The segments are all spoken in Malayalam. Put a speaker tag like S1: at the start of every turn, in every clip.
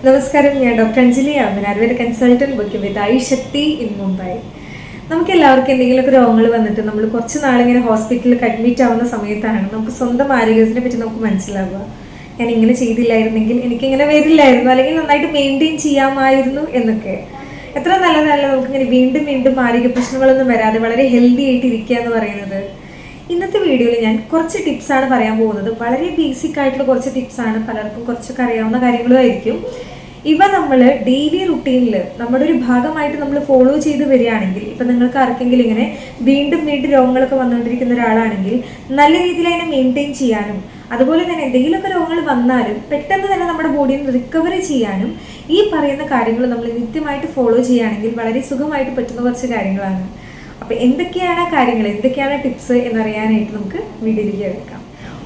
S1: നമസ്കാരം, ഞാൻ doctor Anjali Aman, Ayurveda consultant working with Ayushakti in Mumbai. നമുക്ക് എല്ലാവർക്കും എന്തെങ്കിലുമൊക്കെ രോഗങ്ങൾ വന്നിട്ട് നമ്മൾ കുറച്ച് നാളിങ്ങനെ ഹോസ്പിറ്റലിൽ അഡ്മിറ്റ് ആവുന്ന സമയത്താണ് നമുക്ക് സ്വന്തം ആരോഗ്യത്തിനെ പറ്റി നമുക്ക് മനസ്സിലാവുക. ഞാൻ ഇങ്ങനെ ചെയ്തില്ലായിരുന്നെങ്കിൽ എനിക്കിങ്ങനെ വരില്ലായിരുന്നു, അല്ലെങ്കിൽ നന്നായിട്ട് മെയിൻറ്റെയിൻ ചെയ്യാമായിരുന്നു എന്നൊക്കെ. എത്ര നല്ലതല്ല നമുക്കിങ്ങനെ വീണ്ടും വീണ്ടും ആരോഗ്യ പ്രശ്നങ്ങളൊന്നും വരാതെ വളരെ ഹെൽത്തി ആയിട്ട് ഇരിക്കുക എന്ന് പറയുന്നത്. ഇന്നത്തെ വീഡിയോയിൽ ഞാൻ കുറച്ച് ടിപ്സാണ് പറയാൻ പോകുന്നത്. വളരെ ബേസിക് ആയിട്ടുള്ള കുറച്ച് ടിപ്സാണ്, പലർക്കും കുറച്ചൊക്കെ അറിയാവുന്ന കാര്യങ്ങളും ആയിരിക്കും. ഇവ നമ്മൾ ഡെയിലി റുട്ടീനിൽ നമ്മുടെ ഒരു ഭാഗമായിട്ട് നമ്മൾ ഫോളോ ചെയ്ത് വരികയാണെങ്കിൽ, ഇപ്പം നിങ്ങൾക്ക് ആർക്കെങ്കിലും ഇങ്ങനെ വീണ്ടും വീണ്ടും രോഗങ്ങളൊക്കെ വന്നുകൊണ്ടിരിക്കുന്ന ഒരാളാണെങ്കിൽ നല്ല രീതിയിൽ അതിനെ മെയിൻറ്റെയിൻ ചെയ്യാനും, അതുപോലെ തന്നെ എന്തെങ്കിലുമൊക്കെ രോഗങ്ങൾ വന്നാലും പെട്ടെന്ന് തന്നെ നമ്മുടെ ബോഡിയിൽ നിന്ന് റിക്കവറി ചെയ്യാനും ഈ പറയുന്ന കാര്യങ്ങൾ നമ്മൾ നിത്യമായിട്ട് ഫോളോ ചെയ്യുകയാണെങ്കിൽ വളരെ സുഖമായിട്ട് പറ്റുന്ന കുറച്ച് കാര്യങ്ങളാണ്. അപ്പോൾ എന്തൊക്കെയാണ് കാര്യങ്ങൾ, എന്തൊക്കെയാണ് ടിപ്സ് എന്നറിയാനായിട്ട് നമുക്ക് വീഡിയോയിലേക്ക് എടുക്കാം.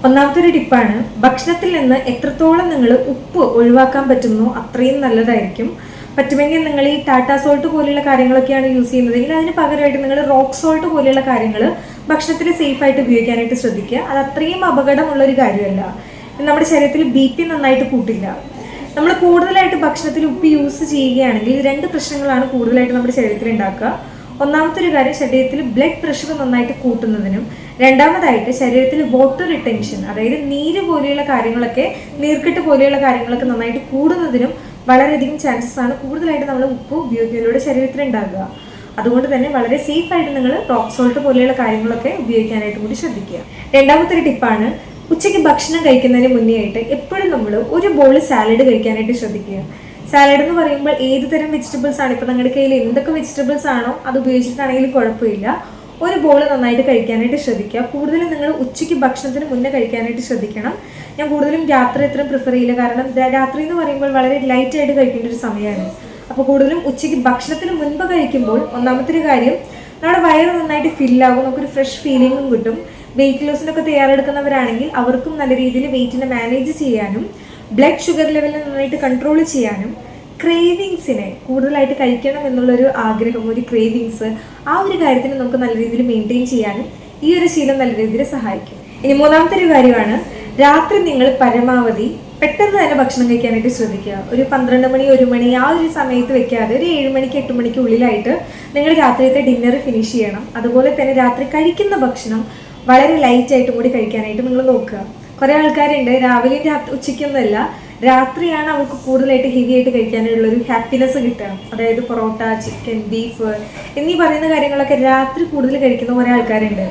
S1: ഒന്നാമത്തെ ഒരു ടിപ്പാണ്, ഭക്ഷണത്തിൽ നിന്ന് എത്രത്തോളം നിങ്ങൾ ഉപ്പ് ഒഴിവാക്കാൻ പറ്റുന്നോ അത്രയും നല്ലതായിരിക്കും. പറ്റുമെങ്കിൽ നിങ്ങൾ ഈ ടാറ്റാ സോൾട്ട് പോലെയുള്ള കാര്യങ്ങളൊക്കെയാണ് യൂസ് ചെയ്യുന്നതെങ്കിൽ അതിന് പകരമായിട്ട് നിങ്ങൾ റോക്ക് സോൾട്ട് പോലെയുള്ള കാര്യങ്ങൾ ഭക്ഷണത്തിൽ സേഫായിട്ട് ഉപയോഗിക്കാനായിട്ട് ശ്രദ്ധിക്കുക. അത് അത്രയും അപകടമുള്ളൊരു കാര്യമല്ല. നമ്മുടെ ശരീരത്തിൽ BP നന്നായിട്ട് കൂട്ടില്ല. നമ്മൾ കൂടുതലായിട്ട് ഭക്ഷണത്തിൽ ഉപ്പ് യൂസ് ചെയ്യുകയാണെങ്കിൽ രണ്ട് പ്രശ്നങ്ങളാണ് കൂടുതലായിട്ട് നമ്മുടെ ശരീരത്തിൽ ഉണ്ടാക്കുക. ഒന്നാമത്തെ ഒരു കാര്യം, ശരീരത്തിൽ ബ്ലഡ് പ്രഷർ നന്നായിട്ട് കൂട്ടുന്നതിനും, രണ്ടാമതായിട്ട് ശരീരത്തിൽ വാട്ടർ റിട്ടൻഷൻ, അതായത് നീര് പോലെയുള്ള കാര്യങ്ങളൊക്കെ, നീർക്കെട്ട് പോലെയുള്ള കാര്യങ്ങളൊക്കെ നന്നായിട്ട് കൂടുന്നതിനും വളരെയധികം ചാൻസസ് ആണ് കൂടുതലായിട്ട് നമ്മൾ ഉപ്പ് ഉപയോഗിക്കുന്നതിലൂടെ ശരീരത്തിൽ ഉണ്ടാകുക. അതുകൊണ്ട് തന്നെ വളരെ സേഫ് ആയിട്ട് നിങ്ങൾ റോക്ക് സോൾട്ട് പോലെയുള്ള കാര്യങ്ങളൊക്കെ ഉപയോഗിക്കാനായിട്ട് കൂടി ശ്രദ്ധിക്കുക. രണ്ടാമത്തെ ഒരു ടിപ്പാണ്, ഉച്ചയ്ക്ക് ഭക്ഷണം കഴിക്കുന്നതിന് മുന്നേ ആയിട്ട് എപ്പോഴും നമ്മൾ ഒരു ബോൾ സാലഡ് കഴിക്കാനായിട്ട് ശ്രദ്ധിക്കുക. സാലഡ് എന്ന് പറയുമ്പോൾ ഏത് തരം വെജിറ്റബിൾസ് ആണ്, ഇപ്പം നിങ്ങളുടെ കയ്യിൽ എന്തൊക്കെ വെജിറ്റബിൾസ് ആണോ അത് ഉപയോഗിച്ചിട്ടാണെങ്കിലും കുഴപ്പമില്ല. ഒരു ബോൾ നന്നായിട്ട് കഴിക്കാനായിട്ട് ശ്രദ്ധിക്കുക. കൂടുതലും നിങ്ങൾ ഉച്ചയ്ക്ക് ഭക്ഷണത്തിന് മുന്നേ കഴിക്കാനായിട്ട് ശ്രദ്ധിക്കണം. ഞാൻ കൂടുതലും രാത്രി അത്രയും പ്രിഫർ ചെയ്യില്ല, കാരണം രാത്രി എന്ന് പറയുമ്പോൾ വളരെ ലൈറ്റ് ആയിട്ട് കഴിക്കേണ്ട ഒരു സമയമാണ്. അപ്പോൾ കൂടുതലും ഉച്ചയ്ക്ക് ഭക്ഷണത്തിന് മുൻപ് കഴിക്കുമ്പോൾ ഒന്നാമത്തെ ഒരു കാര്യം, നമ്മുടെ വയറ് നന്നായിട്ട് ഫില്ലാകും, നമുക്കൊരു ഫ്രഷ് ഫീലിംഗും കിട്ടും. വെയിറ്റ് ലോസിനൊക്കെ തയ്യാറെടുക്കുന്നവരാണെങ്കിൽ അവർക്കും നല്ല രീതിയിൽ വെയിറ്റിനെ മാനേജ് ചെയ്യാനും, ബ്ലഡ് ഷുഗർ ലെവൽ നന്നായിട്ട് കൺട്രോൾ ചെയ്യാനും, ക്രേവിങ്സിനെ കൂടുതലായിട്ട് കഴിക്കണം എന്നുള്ളൊരു ആഗ്രഹം, ഒരു ക്രേവിങ്സ്, ആ ഒരു കാര്യത്തിന് നമുക്ക് നല്ല രീതിയിൽ മെയിൻറ്റെയിൻ ചെയ്യാനും ഈ ഒരു ശീലം നല്ല രീതിയിൽ സഹായിക്കും. ഇനി മൂന്നാമത്തെ ഒരു കാര്യമാണ്, രാത്രി നിങ്ങൾ പരമാവധി പെട്ടെന്ന് തന്നെ ഭക്ഷണം കഴിക്കാനായിട്ട് ശ്രദ്ധിക്കുക. ഒരു 12 മണി 1 മണി ആ ഒരു സമയത്ത് വെക്കാതെ ഒരു 7 മണിക്ക് 8 മണിക്ക് ഉള്ളിലായിട്ട് നിങ്ങൾ രാത്രിയത്തെ ഡിന്നർ ഫിനിഷ് ചെയ്യണം. അതുപോലെ തന്നെ രാത്രി കഴിക്കുന്ന ഭക്ഷണം വളരെ ലൈറ്റായിട്ടും കൂടി കഴിക്കാനായിട്ട് നിങ്ങൾ നോക്കുക. കുറേ ആൾക്കാരുണ്ട് രാവിലെയും ഉച്ചയ്ക്കൊന്നുമല്ല, രാത്രിയാണ് അവർക്ക് കൂടുതലായിട്ട് ഹെവി ആയിട്ട് കഴിക്കാനുള്ളൊരു ഹാപ്പിനെസ് കിട്ടുക. അതായത് പൊറോട്ട, ചിക്കൻ, ബീഫ് എന്നീ പറയുന്ന കാര്യങ്ങളൊക്കെ രാത്രി കൂടുതൽ കഴിക്കുന്ന കുറേ ആൾക്കാരുണ്ട്.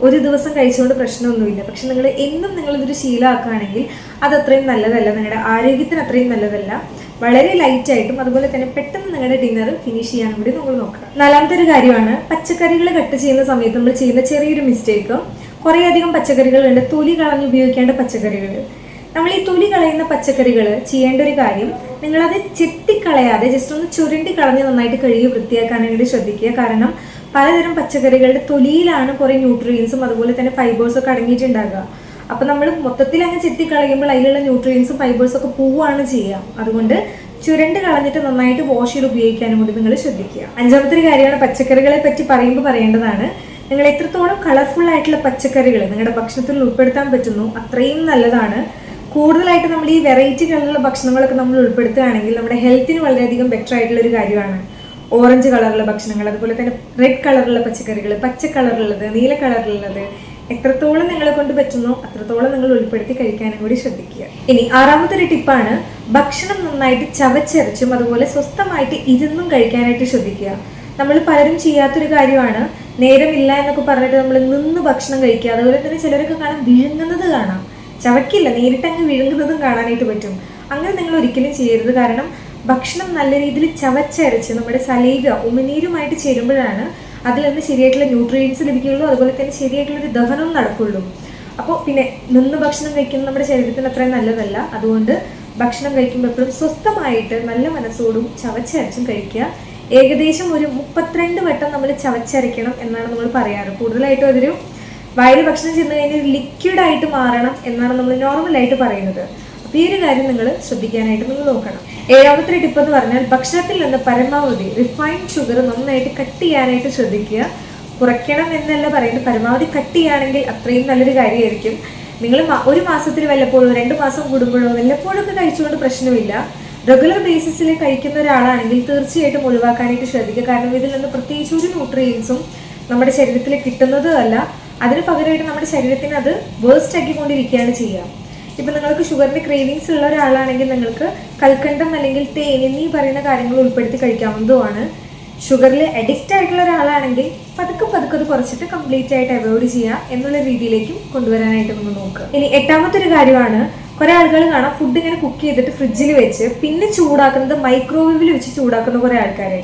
S1: ഒരു ദിവസം കഴിച്ചുകൊണ്ട് പ്രശ്നമൊന്നുമില്ല, പക്ഷെ നിങ്ങൾ എന്നും നിങ്ങളിതൊരു ശീലമാക്കുകയാണെങ്കിൽ അത് അത്രയും നല്ലതല്ല, നിങ്ങളുടെ ആരോഗ്യത്തിന് അത്രയും നല്ലതല്ല. വളരെ ലൈറ്റായിട്ടും അതുപോലെ തന്നെ പെട്ടെന്ന് നിങ്ങളുടെ ഡിന്നർ ഫിനിഷ് ചെയ്യാനും കൂടി നമ്മൾ നോക്കുക. നാലാമത്തെ ഒരു കാര്യമാണ്, പച്ചക്കറികൾ കട്ട് ചെയ്യുന്ന സമയത്ത് നമ്മൾ ചെയ്യുന്ന ചെറിയൊരു മിസ്റ്റേക്ക്. കുറേയധികം പച്ചക്കറികളുണ്ട്, തൊലി കളഞ്ഞ് ഉപയോഗിക്കേണ്ട പച്ചക്കറികൾ. നമ്മൾ ഈ തൊലി കളയുന്ന പച്ചക്കറികൾ ചെയ്യേണ്ട ഒരു കാര്യം, നിങ്ങളത് ചെത്തിക്കളയാതെ ജസ്റ്റ് ഒന്ന് ചുരുണ്ടി കളഞ്ഞ് നന്നായിട്ട് കഴുകി വൃത്തിയാക്കാനായിട്ട് ശ്രദ്ധിക്കുക. കാരണം പലതരം പച്ചക്കറികളുടെ തൊലിയിലാണ് കുറേ ന്യൂട്രിയൻസും അതുപോലെ തന്നെ ഫൈബേഴ്സും ഒക്കെ അടങ്ങിയിട്ടുണ്ടാകുക. അപ്പം നമ്മൾ മൊത്തത്തിൽ അങ്ങ് ചെത്തിക്കളയുമ്പോൾ അതിലുള്ള ന്യൂട്രിയൻസും ഫൈബേഴ്സും ഒക്കെ പോവുകയാണ് ചെയ്യുക. അതുകൊണ്ട് ചുരണ്ട് കളഞ്ഞിട്ട് നന്നായിട്ട് വാഷ് ചെയ്ത് ഉപയോഗിക്കാനും കൂടി നിങ്ങൾ ശ്രദ്ധിക്കുക. അഞ്ചാമത്തെ ഒരു കാര്യമാണ്, പച്ചക്കറികളെ പറ്റി പറയുമ്പോൾ പറയേണ്ടതാണ്, നിങ്ങൾ എത്രത്തോളം കളർഫുൾ ആയിട്ടുള്ള പച്ചക്കറികൾ നിങ്ങളുടെ ഭക്ഷണത്തിൽ ഉൾപ്പെടുത്താൻ പറ്റുന്നു അത്രയും നല്ലതാണ്. കൂടുതലായിട്ട് നമ്മൾ ഈ വെറൈറ്റി കളറുള്ള ഭക്ഷണങ്ങളൊക്കെ നമ്മൾ ഉൾപ്പെടുത്തുകയാണെങ്കിൽ നമ്മുടെ ഹെൽത്തിന് വളരെയധികം ബെറ്റർ ആയിട്ടുള്ള ഒരു കാര്യമാണ്. ഓറഞ്ച് കളറുള്ള ഭക്ഷണങ്ങൾ, അതുപോലെ തന്നെ റെഡ് കളറുള്ള പച്ചക്കറികൾ, പച്ച കളറുള്ളത്, നീല കളറിലുള്ളത്, എത്രത്തോളം നിങ്ങളെ കൊണ്ട് പറ്റുന്നോ അത്രത്തോളം നിങ്ങൾ ഉൾപ്പെടുത്തി കഴിക്കാനും കൂടി ശ്രദ്ധിക്കുക. ഇനി ആറാമത്തെ ഒരു ടിപ്പാണ്, ഭക്ഷണം നന്നായിട്ട് ചവച്ചരച്ചും അതുപോലെ സ്വസ്ഥമായിട്ട് ഇരുന്നും കഴിക്കാനായിട്ട് ശ്രദ്ധിക്കുക. നമ്മൾ പലരും ചെയ്യാത്തൊരു കാര്യമാണ്, നേരമില്ല എന്നൊക്കെ പറഞ്ഞിട്ട് നമ്മൾ നിന്ന് ഭക്ഷണം കഴിക്കുക. അതുപോലെ തന്നെ ചിലരൊക്കെ കാണാൻ വിഴുങ്ങുന്നത് കാണാം, ചവക്കില്ല, നേരിട്ടങ്ങ് വിഴുങ്ങുന്നതും കാണാനായിട്ട് പറ്റും. അങ്ങനെ നിങ്ങൾ ഒരിക്കലും ചെയ്യരുത്. കാരണം ഭക്ഷണം നല്ല രീതിയിൽ ചവച്ചരച്ച് നമ്മുടെ സലൈവ ഉമിനീരുമായിട്ട് ചേരുമ്പോഴാണ് അതിൽ നിന്ന് ശരിയായിട്ടുള്ള ന്യൂട്രിയൻസ് ലഭിക്കുകയുള്ളൂ, അതുപോലെ തന്നെ ശരിയായിട്ടുള്ളൊരു ദഹനവും നടക്കുകയുള്ളൂ. അപ്പോൾ പിന്നെ നിന്ന് ഭക്ഷണം കഴിക്കുന്നത് നമ്മുടെ ശരീരത്തിന് അത്രയും നല്ലതല്ല. അതുകൊണ്ട് ഭക്ഷണം കഴിക്കുമ്പോൾ എപ്പോഴും സ്വസ്ഥമായിട്ട് നല്ല മനസ്സോടും ചവച്ചരച്ചും കഴിക്കുക. ഏകദേശം ഒരു 32 വട്ടം നമ്മൾ ചവച്ചരയ്ക്കണം എന്നാണ് നമ്മൾ പറയാറ്. കൂടുതലായിട്ടും അതൊരു വയറ് ഭക്ഷണം ചെന്ന് കഴിഞ്ഞാൽ ലിക്വിഡായിട്ട് മാറണം എന്നാണ് നമ്മൾ നോർമലായിട്ട് പറയുന്നത്. അപ്പോൾ ഈ ഒരു കാര്യം നിങ്ങൾ ശ്രദ്ധിക്കാനായിട്ട് നിങ്ങൾ നോക്കണം. ഏഴാമത്തെ ടിപ്പ് എന്ന് പറഞ്ഞാൽ, ഭക്ഷണത്തിൽ നിന്ന് പരമാവധി റിഫൈൻഡ് ഷുഗർ നന്നായിട്ട് കട്ട് ചെയ്യാനായിട്ട് ശ്രദ്ധിക്കുക. കുറയ്ക്കണം എന്നല്ല പറയുന്നത്, പരമാവധി കട്ട് ചെയ്യുകയാണെങ്കിൽ അത്രയും നല്ലൊരു കാര്യമായിരിക്കും. നിങ്ങൾ ഒരു മാസത്തിൽ വല്ലപ്പോഴും 2 മാസം കൂടുമ്പോഴോ വല്ലപ്പോഴൊക്കെ കഴിച്ചുകൊണ്ട് പ്രശ്നമില്ല. റെഗുലർ ബേസിസിൽ കഴിക്കുന്ന ഒരാളാണെങ്കിൽ തീർച്ചയായിട്ടും ഒഴിവാക്കാനായിട്ട് ശ്രദ്ധിക്കുക. കാരണം ഇതിൽ നിന്ന് പ്രത്യേകിച്ച് ഒരു ന്യൂട്രിയൻസും നമ്മുടെ ശരീരത്തിൽ കിട്ടുന്നതും അല്ല, അതിന് പകരമായിട്ട് നമ്മുടെ ശരീരത്തിന് അത് വേസ്റ്റ് ആക്കിക്കൊണ്ടിരിക്കുകയാണ് ചെയ്യുക. ഇപ്പം നിങ്ങൾക്ക് ഷുഗറിൻ്റെ ക്രേവിങ്സ് ഉള്ള ഒരാളാണെങ്കിൽ നിങ്ങൾക്ക് കൽക്കണ്ടം അല്ലെങ്കിൽ തേൻ എന്നീ പറയുന്ന കാര്യങ്ങൾ ഉൾപ്പെടുത്തി കഴിക്കാവുന്നതുമാണ്. ഷുഗറിൽ അഡിക്റ്റ് ആയിട്ടുള്ള ഒരാളാണെങ്കിൽ പതുക്കെ അത് കുറച്ചിട്ട് കംപ്ലീറ്റ് ആയിട്ട് അവോയ്ഡ് ചെയ്യുക എന്നുള്ള രീതിയിലേക്കും കൊണ്ടുവരാനായിട്ട് നമ്മൾ നോക്കുക. ഇനി എട്ടാമത്തെ ഒരു കാര്യമാണ്, കുറേ ആളുകൾ കാണാം ഫുഡ് ഇങ്ങനെ കുക്ക് ചെയ്തിട്ട് ഫ്രിഡ്ജിൽ വെച്ച് പിന്നെ ചൂടാക്കുന്നത് മൈക്രോവേവിൽ വെച്ച് ചൂടാക്കുന്ന കുറേ ആൾക്കാരെ.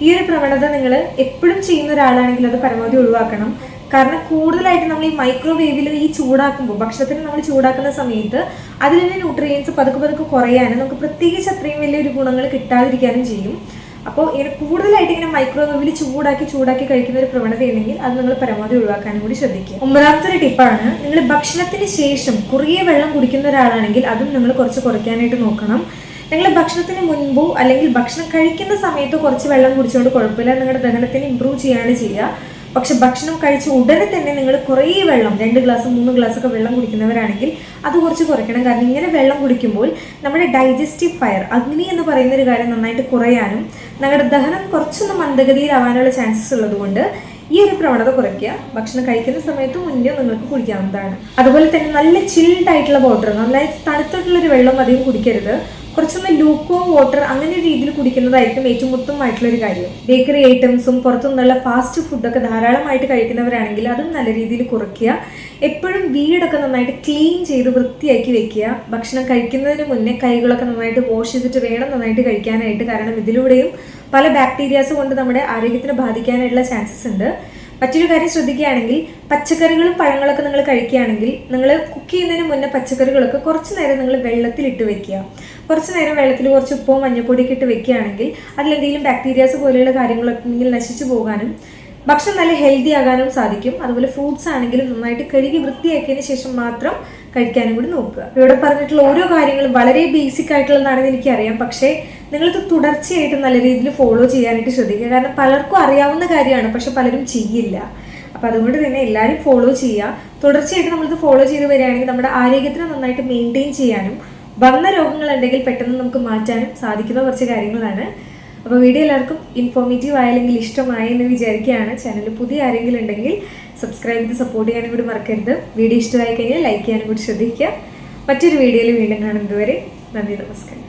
S1: ഈ ഒരു പ്രവണത നിങ്ങൾ എപ്പോഴും ചെയ്യുന്ന ഒരാളാണെങ്കിൽ അത് പരമാവധി ഒഴിവാക്കണം. കാരണം കൂടുതലായിട്ട് നമ്മൾ ഈ മൈക്രോവേവിൽ ഈ ചൂടാക്കുമ്പോൾ ഭക്ഷണത്തിന് നമ്മൾ ചൂടാക്കുന്ന സമയത്ത് അതിൽ നിന്ന് ന്യൂട്രിയൻസ് പതുക്കെ കുറയാനും നമുക്ക് പ്രത്യേകിച്ച് അത്രയും വലിയൊരു ഗുണങ്ങൾ കിട്ടാതിരിക്കാനും ചെയ്യും. അപ്പോൾ ഇങ്ങനെ കൂടുതലായിട്ട് ഇങ്ങനെ മൈക്രോവേവിൽ ചൂടാക്കി കഴിക്കുന്ന ഒരു പ്രവണത ഉണ്ടെങ്കിൽ അത് നിങ്ങൾ പരമാവധി ഒഴിവാക്കാനും കൂടി ശ്രദ്ധിക്കുക. ഒമ്പതാമത്തെ ഒരു ടിപ്പാണ്, നിങ്ങൾ ഭക്ഷണത്തിന് ശേഷം കുറേ വെള്ളം കുടിക്കുന്ന ഒരാളാണെങ്കിൽ അതും നിങ്ങൾ കുറച്ച് കുറയ്ക്കാനായിട്ട് നോക്കണം. നിങ്ങൾ ഭക്ഷണത്തിന് മുൻപോ അല്ലെങ്കിൽ ഭക്ഷണം കഴിക്കുന്ന സമയത്തോ കുറച്ച് വെള്ളം കുടിച്ചുകൊണ്ട് കുഴപ്പമില്ല, നിങ്ങളുടെ ദഹനത്തിന് ഇമ്പ്രൂവ് ചെയ്യാണ് ചെയ്യുക. പക്ഷെ ഭക്ഷണം കഴിച്ച ഉടനെ തന്നെ നിങ്ങൾ കുറേ വെള്ളം 2 ഗ്ലാസ് 3 ഗ്ലാസ് ഒക്കെ വെള്ളം കുടിക്കുന്നവരാണെങ്കിൽ അത് കുറച്ച് കുറയ്ക്കണം. കാരണം ഇങ്ങനെ വെള്ളം കുടിക്കുമ്പോൾ നമ്മുടെ ഡൈജസ്റ്റീവ് ഫയർ, അഗ്നി എന്ന് പറയുന്ന ഒരു കാര്യം നന്നായിട്ട് കുറയാനും നിങ്ങളുടെ ദഹനം കുറച്ചൊന്ന് മന്ദഗതിയിലാവാനുള്ള ചാൻസസ് ഉള്ളതുകൊണ്ട് ഈ ഒരു പ്രവണത കുറയ്ക്കുക. ഭക്ഷണം കഴിക്കുന്ന സമയത്ത് മുന്നേ നിങ്ങൾക്ക് കുടിക്കാവുന്നതാണ്. അതുപോലെ തന്നെ നല്ല ചിൽഡ് ആയിട്ടുള്ള വാട്ടർ, നന്നായി തണുത്തിട്ടുള്ളൊരു വെള്ളം അധികം കുടിക്കരുത്. കുറച്ചൊന്ന് ലൂക്കോം വാട്ടർ അങ്ങനെ ഒരു രീതിയിൽ കുടിക്കുന്നതായിരിക്കും ഏറ്റവും ഉത്തമമായിട്ടുള്ളൊരു കാര്യം. ബേക്കറി ഐറ്റംസും പുറത്തുനിന്നുള്ള ഫാസ്റ്റ് ഫുഡൊക്കെ ധാരാളമായിട്ട് കഴിക്കുന്നവരാണെങ്കിൽ അതും നല്ല രീതിയിൽ കുറയ്ക്കുക. എപ്പോഴും വീടൊക്കെ നന്നായിട്ട് ക്ലീൻ ചെയ്ത് വൃത്തിയാക്കി വെക്കുക. ഭക്ഷണം കഴിക്കുന്നതിന് മുന്നേ കൈകളൊക്കെ നന്നായിട്ട് വാഷ് ചെയ്തിട്ട് വേണം നന്നായിട്ട് കഴിക്കാനായിട്ട്. കാരണം ഇതിലൂടെയും പല ബാക്ടീരിയാസ് കൊണ്ട് നമ്മുടെ ആരോഗ്യത്തിന് ബാധിക്കാനായിട്ടുള്ള ചാൻസസ് ഉണ്ട്. മറ്റൊരു കാര്യം ശ്രദ്ധിക്കുകയാണെങ്കിൽ പച്ചക്കറികളും പഴങ്ങളൊക്കെ നിങ്ങൾ കഴിക്കുകയാണെങ്കിൽ നിങ്ങൾ കുക്ക് ചെയ്യുന്നതിന് മുന്നേ പച്ചക്കറികളൊക്കെ കുറച്ച് നേരം നിങ്ങൾ വെള്ളത്തിലിട്ട് വെക്കുക. കുറച്ച് നേരം വെള്ളത്തിൽ കുറച്ച് ഉപ്പോ മഞ്ഞപ്പൊടിയൊക്കെ ഇട്ട് വെക്കുകയാണെങ്കിൽ അതിലെന്തെങ്കിലും ബാക്ടീരിയാസ് പോലെയുള്ള കാര്യങ്ങളൊക്കെ ഉണ്ടെങ്കിൽ നശിച്ചു പോകാനും ഭക്ഷണം നല്ല ഹെൽത്തി ആകാനും സാധിക്കും. അതുപോലെ ഫ്രൂട്ട്സ് ആണെങ്കിലും നന്നായിട്ട് കഴുകി വൃത്തിയാക്കിയതിന് ശേഷം മാത്രം കഴിക്കാനും കൂടി നോക്കുക. ഇവിടെ പറഞ്ഞിട്ടുള്ള ഓരോ കാര്യങ്ങളും വളരെ ബേസിക് ആയിട്ടുള്ളതാണെന്ന് എനിക്കറിയാം, പക്ഷേ നിങ്ങളിത് തുടർച്ചയായിട്ട് നല്ല രീതിയിൽ ഫോളോ ചെയ്യാനായിട്ട് ശ്രദ്ധിക്കുക. കാരണം പലർക്കും അറിയാവുന്ന കാര്യമാണ്, പക്ഷെ പലരും ചെയ്യില്ല. അപ്പോൾ അതുകൊണ്ട് തന്നെ എല്ലാവരും ഫോളോ ചെയ്യുക. തുടർച്ചയായിട്ട് നമ്മളിത് ഫോളോ ചെയ്ത് വരികയാണെങ്കിൽ നമ്മുടെ ആരോഗ്യത്തിന് നന്നായിട്ട് മെയിൻറ്റെയിൻ ചെയ്യാനും വന്ന രോഗങ്ങളുണ്ടെങ്കിൽ പെട്ടെന്ന് നമുക്ക് മാറ്റാനും സാധിക്കുന്ന കുറച്ച് കാര്യങ്ങളാണ്. അപ്പോൾ വീഡിയോ എല്ലാവർക്കും ഇൻഫോർമേറ്റീവ് ആയില്ലെങ്കിൽ ഇഷ്ടമായെന്ന് വിചാരിക്കുകയാണ്. ചാനൽ പുതിയ ആരെങ്കിലും ഉണ്ടെങ്കിൽ സബ്സ്ക്രൈബ് ചെയ്ത് സപ്പോർട്ട് ചെയ്യാനും കൂടി മറക്കരുത്. വീഡിയോ ഇഷ്ടമായി കഴിഞ്ഞാൽ ലൈക്ക് ചെയ്യാനും കൂടി ശ്രദ്ധിക്കുക. മറ്റൊരു വീഡിയോയിൽ വീണ്ടും കാണുന്നത് വരെ നന്ദി, നമസ്കാരം.